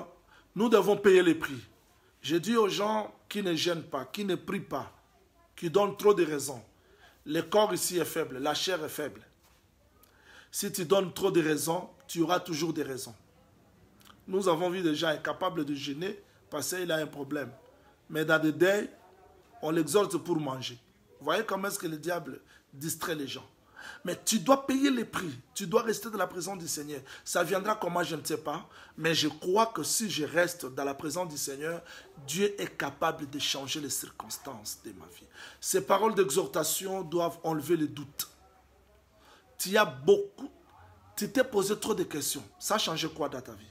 nous devons payer les prix. Je dis aux gens qui ne gênent pas, qui ne prient pas, qui donnent trop de raisons. Le corps ici est faible, la chair est faible. Si tu donnes trop de raisons, tu auras toujours des raisons. Nous avons vu des gens incapables de jeûner parce qu'il a un problème. Mais dans des deuils, on l'exhorte pour manger. Vous voyez comment est-ce que le diable distrait les gens. Mais tu dois payer les prix. Tu dois rester dans la présence du Seigneur. Ça viendra comment, je ne sais pas. Mais je crois que si je reste dans la présence du Seigneur, Dieu est capable de changer les circonstances de ma vie. Ces paroles d'exhortation doivent enlever les doutes. Tu t'es posé trop de questions. Ça a changé quoi dans ta vie?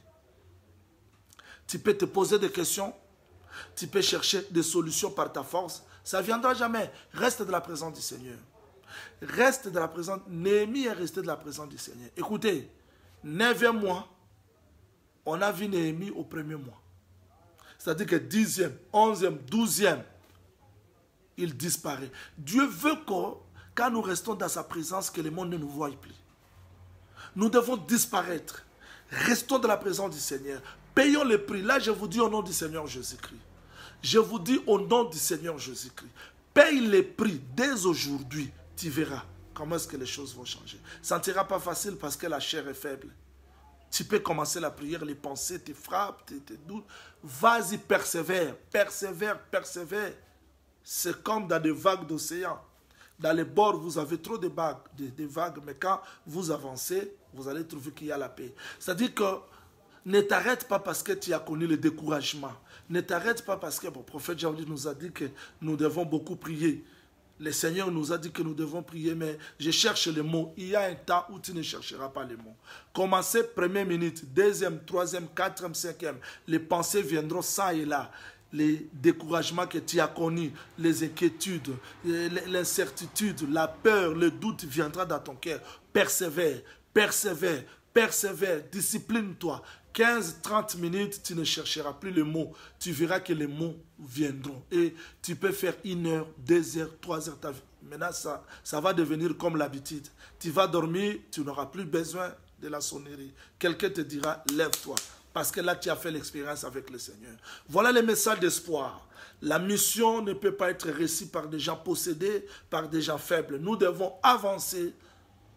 Tu peux te poser des questions. Tu peux chercher des solutions par ta force. Ça ne viendra jamais. Reste dans la présence du Seigneur. Reste dans la présence. Néhémie est resté dans la présence du Seigneur. Écoutez, 9e mois, on a vu Néhémie au 1er mois. C'est-à-dire que 10e, 11e, 12e, il disparaît. Dieu veut que, quand nous restons dans sa présence, que le monde ne nous voie plus. Nous devons disparaître. Restons dans la présence du Seigneur. Payons le prix. Là, je vous dis au nom du Seigneur Jésus-Christ. Je vous dis au nom du Seigneur Jésus-Christ. Paye le prix dès aujourd'hui. Tu verras comment est-ce que les choses vont changer. Ça ne sera pas facile parce que la chair est faible. Tu peux commencer la prière, les pensées te frappent, te doutent. Vas-y, persévère, persévère, persévère. C'est comme dans des vagues d'océan. Dans les bords, vous avez trop de vagues, des vagues, mais quand vous avancez, vous allez trouver qu'il y a la paix. C'est-à-dire que ne t'arrête pas parce que tu as connu le découragement. Ne t'arrête pas parce que le prophète Jean-Luc nous a dit que nous devons beaucoup prier. Le Seigneur nous a dit que nous devons prier, mais je cherche les mots. Il y a un temps où tu ne chercheras pas les mots. Commencez première minute, deuxième, troisième, quatrième, cinquième. Les pensées viendront ça et là. Les découragements que tu as connus, les inquiétudes, l'incertitude, la peur, le doute viendra dans ton cœur. Persévère, persévère, persévère, discipline-toi. 15-30 minutes, tu ne chercheras plus les mots. Tu verras que les mots viendront. Et tu peux faire 1 heure, 2 heures, 3 heures. Maintenant, ça va devenir comme l'habitude. Tu vas dormir, tu n'auras plus besoin de la sonnerie. Quelqu'un te dira, lève-toi. Parce que là, tu as fait l'expérience avec le Seigneur. Voilà les messages d'espoir. La mission ne peut pas être réussie par des gens possédés, par des gens faibles. Nous devons avancer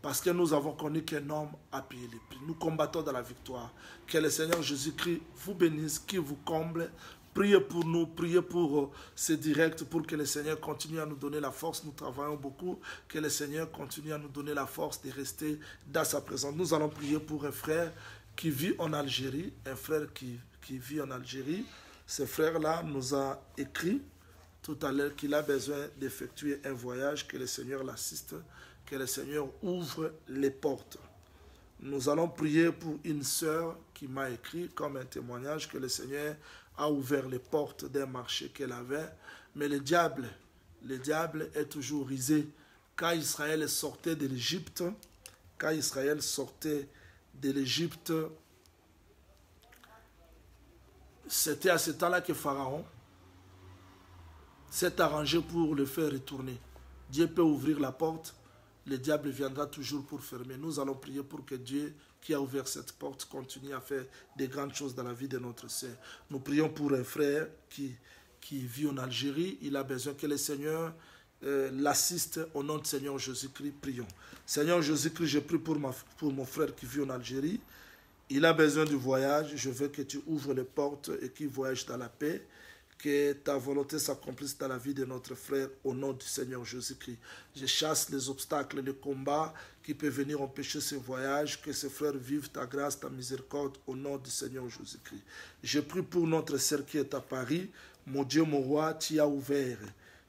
parce que nous avons connu qu'un homme a payé les prix. Nous combattons dans la victoire. Que le Seigneur Jésus-Christ vous bénisse, qu'il vous comble. Priez pour nous, priez pour ce direct, pour que le Seigneur continue à nous donner la force. Nous travaillons beaucoup. Que le Seigneur continue à nous donner la force de rester dans sa présence. Nous allons prier pour un frère qui vit en Algérie, un frère qui vit en Algérie. Ce frère-là nous a écrit tout à l'heure qu'il a besoin d'effectuer un voyage, que le Seigneur l'assiste, que le Seigneur ouvre les portes. Nous allons prier pour une sœur qui m'a écrit comme un témoignage que le Seigneur a ouvert les portes d'un marché qu'elle avait. Mais le diable est toujours risé. Quand Israël sortait de l'Égypte, c'était à ce temps-là que Pharaon s'est arrangé pour le faire retourner. Dieu peut ouvrir la porte, le diable viendra toujours pour fermer. Nous allons prier pour que Dieu, qui a ouvert cette porte, continue à faire de grandes choses dans la vie de notre sœur. Nous prions pour un frère qui vit en Algérie. Il a besoin que le Seigneur l'assiste au nom du Seigneur Jésus-Christ. Prions. Seigneur Jésus-Christ, je prie pour mon frère qui vit en Algérie. Il a besoin du voyage. Je veux que tu ouvres les portes et qu'il voyage dans la paix. Que ta volonté s'accomplisse dans la vie de notre frère au nom du Seigneur Jésus-Christ. Je chasse les obstacles, les combats qui peuvent venir empêcher ce voyage. Que ce frère vive ta grâce, ta miséricorde au nom du Seigneur Jésus-Christ. Je prie pour notre sœur qui est à Paris. Mon Dieu, mon roi, tu as ouvert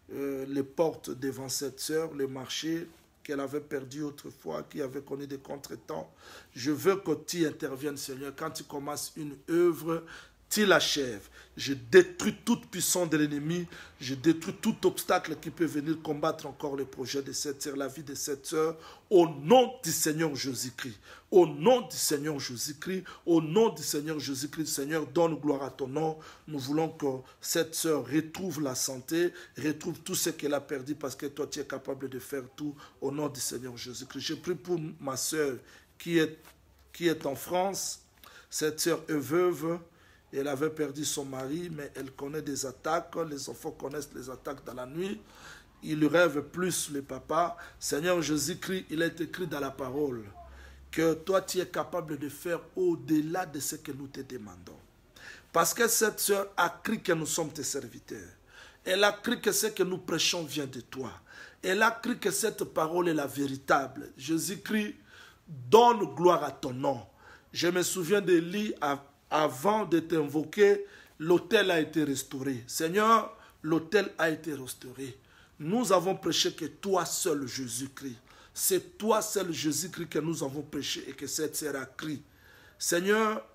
les portes devant cette sœur, le marché qu'elle avait perdu autrefois, qui avait connu des contretemps. Je veux que tu interviennes, Seigneur. Quand tu commences une œuvre, tu l'achèves. Je détruis toute puissance de l'ennemi. Je détruis tout obstacle qui peut venir combattre encore le projet de cette sœur, la vie de cette sœur. Au nom du Seigneur Jésus-Christ. Au nom du Seigneur Jésus-Christ. Au nom du Seigneur Jésus-Christ. Seigneur, donne gloire à ton nom. Nous voulons que cette sœur retrouve la santé, retrouve tout ce qu'elle a perdu parce que toi, tu es capable de faire tout. Au nom du Seigneur Jésus-Christ. Je prie pour ma sœur qui est en France. Cette sœur est veuve. Elle avait perdu son mari, mais elle connaît des attaques. Les enfants connaissent les attaques dans la nuit. Ils rêvent plus, les papas. Seigneur Jésus-Christ, il est écrit dans la parole que toi, tu es capable de faire au-delà de ce que nous te demandons. Parce que cette sœur a cru que nous sommes tes serviteurs. Elle a cru que ce que nous prêchons vient de toi. Elle a cru que cette parole est la véritable. Jésus-Christ, donne gloire à ton nom. Je me souviens d'Élie avant de t'invoquer, l'autel a été restauré. Seigneur, l'autel a été restauré. Nous avons prêché que toi seul, Jésus-Christ. C'est toi seul, Jésus-Christ, que nous avons prêché et que cette sœur a crié. Seigneur,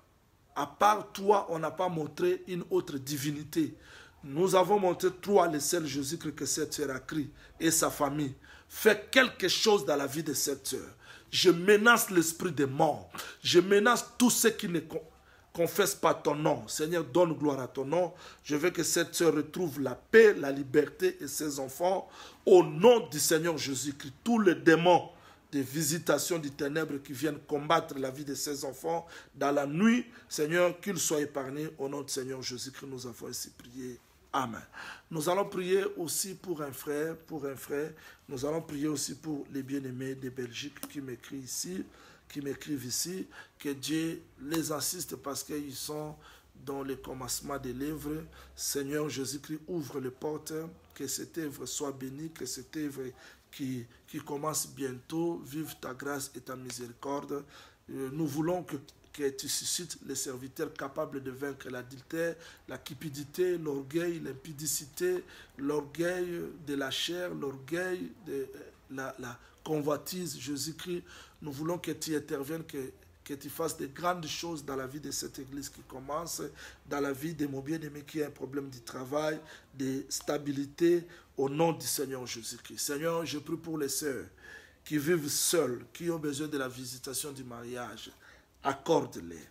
à part toi, on n'a pas montré une autre divinité. Nous avons montré toi, le seul Jésus-Christ, que cette sœur a crié et sa famille. Fais quelque chose dans la vie de cette sœur. Je menace l'esprit des morts. Je menace tous ceux qui ne confesse pas ton nom. Seigneur, donne gloire à ton nom. Je veux que cette sœur retrouve la paix, la liberté et ses enfants. Au nom du Seigneur Jésus-Christ, tous les démons de visitation du ténèbre qui viennent combattre la vie de ses enfants dans la nuit, Seigneur, qu'ils soient épargnés. Au nom du Seigneur Jésus-Christ, nous avons ainsi prié. Amen. Nous allons prier aussi pour un frère, Nous allons prier aussi pour les bien-aimés de Belgique qui m'écrivent ici, que Dieu les assiste parce qu'ils sont dans le commencement des livres. Seigneur Jésus-Christ, ouvre les portes que cette œuvre soit bénie, que cette œuvre qui commence bientôt, vive ta grâce et ta miséricorde. Nous voulons que tu suscites les serviteurs capables de vaincre l'adultère, la cupidité, l'orgueil, l'impudicité, l'orgueil de la chair, l'orgueil de la convoitise. Jésus-Christ, nous voulons que tu interviennes, que tu fasses de grandes choses dans la vie de cette église qui commence, dans la vie de mon bien-aimé qui a un problème de travail, de stabilité, au nom du Seigneur Jésus-Christ. Seigneur, je prie pour les sœurs qui vivent seules, qui ont besoin de la visitation du mariage. Accorde-les.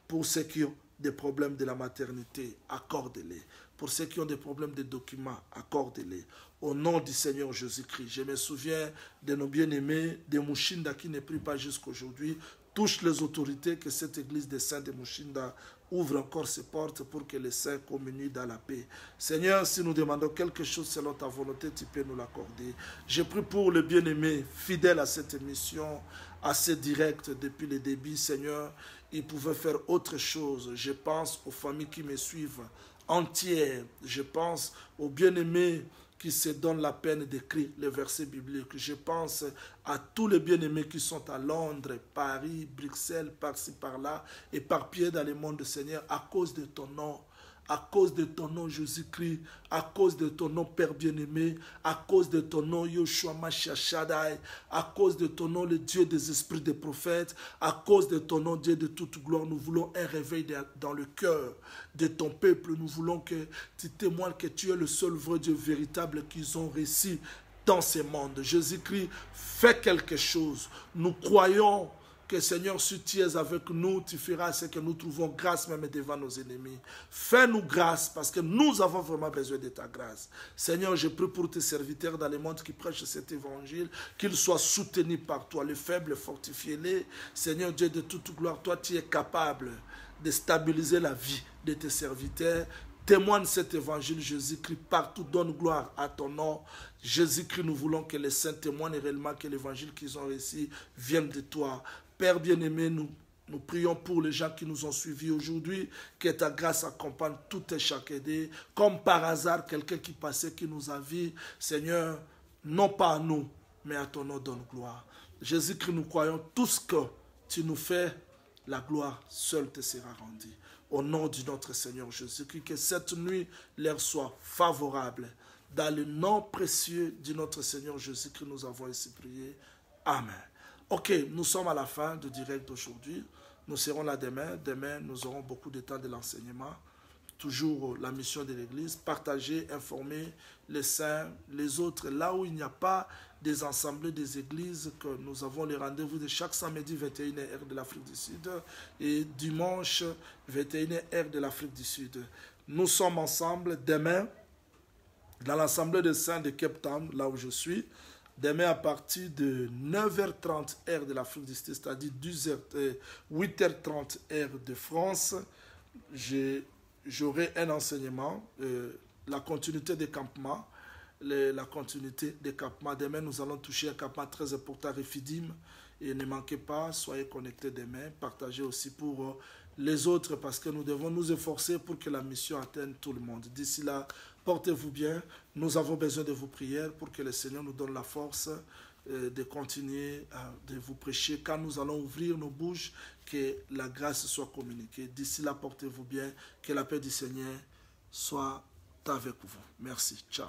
Pour ceux qui ont des problèmes de la maternité, accorde-les. Pour ceux qui ont des problèmes de documents, accorde-les. Au nom du Seigneur Jésus-Christ. Je me souviens de nos bien-aimés, de Mouchinda qui ne prie pas jusqu'aujourd'hui. Touche les autorités, que cette église des saints de Mouchinda ouvre encore ses portes pour que les saints communient dans la paix. Seigneur, si nous demandons quelque chose selon ta volonté, tu peux nous l'accorder. Je prie pour le bien-aimé, fidèle à cette émission, assez direct depuis le début. Seigneur, il pouvait faire autre chose. Je pense aux familles qui me suivent entières. Je pense aux bien-aimés qui se donnent la peine d'écrire les versets bibliques. Je pense à tous les bien-aimés qui sont à Londres, Paris, Bruxelles, par-ci, par-là, éparpillés dans le monde, Seigneur, à cause de ton nom. À cause de ton nom Jésus-Christ, à cause de ton nom Père bien-aimé, à cause de ton nom Yoshua Mashiach Shaddai, à cause de ton nom le Dieu des esprits des prophètes, à cause de ton nom Dieu de toute gloire, nous voulons un réveil dans le cœur de ton peuple. Nous voulons que tu témoignes que tu es le seul vrai Dieu véritable qu'ils ont réussi dans ce monde. Jésus-Christ, fais quelque chose. Nous croyons que Seigneur, si tu es avec nous, tu feras ce que nous trouvons grâce même devant nos ennemis. Fais-nous grâce parce que nous avons vraiment besoin de ta grâce. Seigneur, je prie pour tes serviteurs dans le monde qui prêchent cet évangile, qu'ils soient soutenus par toi, les faibles, fortifie-les. Seigneur Dieu de toute gloire, toi tu es capable de stabiliser la vie de tes serviteurs. Témoigne cet évangile, Jésus-Christ, partout, donne gloire à ton nom. Jésus-Christ, nous voulons que les saints témoignent réellement que l'évangile qu'ils ont réussi vienne de toi. Père bien-aimé, nous prions pour les gens qui nous ont suivis aujourd'hui, que ta grâce accompagne tout et chaque aidé. Comme par hasard, quelqu'un qui passait, qui nous a vus, Seigneur, non pas à nous, mais à ton nom donne gloire. Jésus-Christ, nous croyons tout ce que tu nous fais, la gloire seule te sera rendue. Au nom de notre Seigneur Jésus-Christ, que cette nuit leur soit favorable. Dans le nom précieux de notre Seigneur Jésus-Christ, nous avons ainsi prié. Amen. Ok, nous sommes à la fin du direct d'aujourd'hui. Nous serons là demain. Demain, nous aurons beaucoup de temps de l'enseignement. Toujours la mission de l'Église. Partager, informer les saints, les autres. Là où il n'y a pas des assemblées des églises, que nous avons les rendez-vous de chaque samedi 21h heure de l'Afrique du Sud et dimanche 21h heure de l'Afrique du Sud. Nous sommes ensemble demain dans l'assemblée des saints de Cape Town, là où je suis. Demain à partir de 9h30 heure de l'Afrique du Sud, c'est-à-dire 8h30 heure de France, j'aurai un enseignement, la continuité des campements. La continuité des campements. Demain, nous allons toucher un campement très important, Refidim. Et ne manquez pas, soyez connectés demain. Partagez aussi pour les autres parce que nous devons nous efforcer pour que la mission atteigne tout le monde. D'ici là, portez-vous bien. Nous avons besoin de vos prières pour que le Seigneur nous donne la force de continuer de vous prêcher. Quand nous allons ouvrir nos bouches, que la grâce soit communiquée. D'ici là, portez-vous bien. Que la paix du Seigneur soit avec vous. Merci. Ciao.